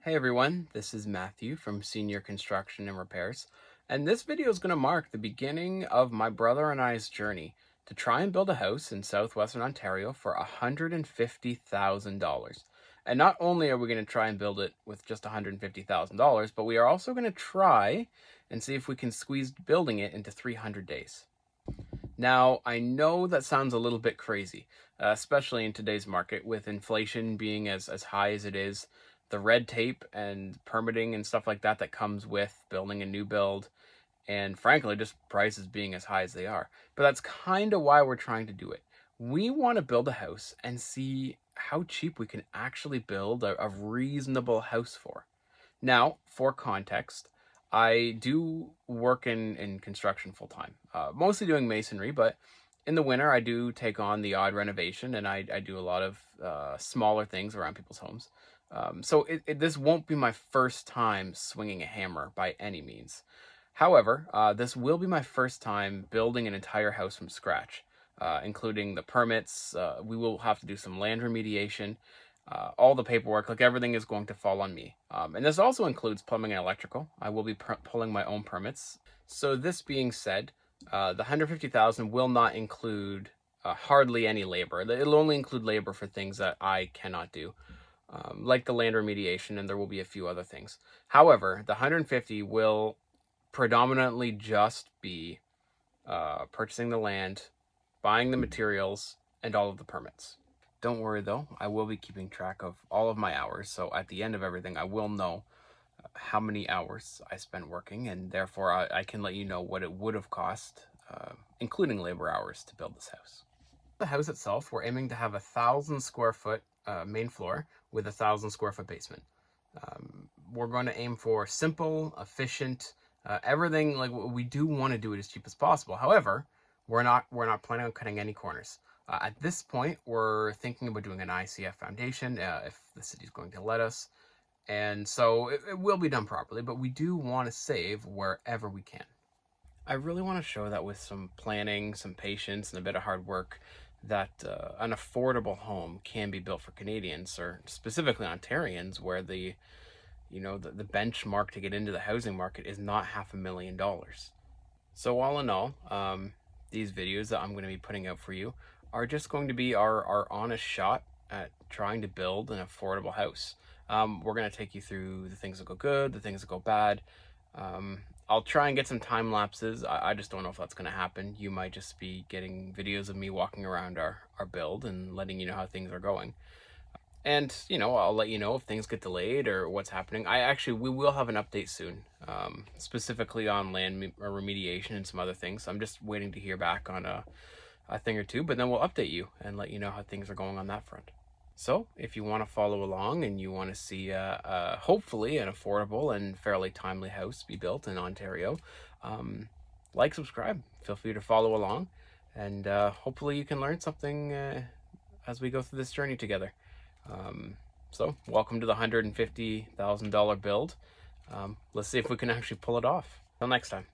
Hey everyone, this is Matthew from Senior Construction and Repairs, and this video is going to mark the beginning of my brother and I's journey to try and build a house in southwestern Ontario for $150,000. And not only are we going to try and build it with just $150,000, but we are also going to try and see if we can squeeze building it into 300 days. Now, I know that sounds a little bit crazy, especially in today's market with inflation being as high as it is, the red tape and permitting and stuff like that that comes with building a new build, and frankly, just prices being as high as they are. But that's kind of why we're trying to do it. We want to build a house and see how cheap we can actually build a reasonable house for. Now, for context, I do work in construction full time, mostly doing masonry, but in the winter I do take on the odd renovation, and I do a lot of smaller things around people's homes. So this won't be my first time swinging a hammer by any means. However, this will be my first time building an entire house from scratch, including the permits. We will have to do some land remediation, all the paperwork, like everything is going to fall on me. And this also includes plumbing and electrical. I will be pulling my own permits. So this being said, the 150,000 will not include hardly any labor. It'll only include labor for things that I cannot do, like the land remediation, and there will be a few other things. However, the 150 will predominantly just be purchasing the land, buying the materials, and all of the permits. Don't worry though, I will be keeping track of all of my hours, so at the end of everything I will know how many hours I spent working, and therefore I can let you know what it would have cost, including labor hours, to build this house. The house itself, we're aiming to have 1,000 square foot main floor with 1,000 square foot basement. We're going to aim for simple, efficient, everything. Like, we do want to do it as cheap as possible. However, we're not planning on cutting any corners. At this point, we're thinking about doing an ICF foundation if the city's going to let us. And so it will be done properly, but we do want to save wherever we can. I really want to show that with some planning, some patience, and a bit of hard work, that an affordable home can be built for Canadians, or specifically Ontarians, where the benchmark to get into the housing market is not $500,000. So all in all, these videos that I'm going to be putting out for you are just going to be our honest shot at trying to build an affordable house. We're going to take you through the things that go good, the things that go bad. I'll try and get some time lapses. I just don't know if that's going to happen. You might just be getting videos of me walking around our build and letting you know how things are going. And, I'll let you know if things get delayed or what's happening. We will have an update soon, specifically on land remediation and some other things. I'm just waiting to hear back on a thing or two, but then we'll update you and let you know how things are going on that front. So if you want to follow along and you want to see hopefully an affordable and fairly timely house be built in Ontario, like, subscribe, feel free to follow along, and hopefully you can learn something as we go through this journey together. So welcome to the $150,000 build. Let's see if we can actually pull it off. Till next time.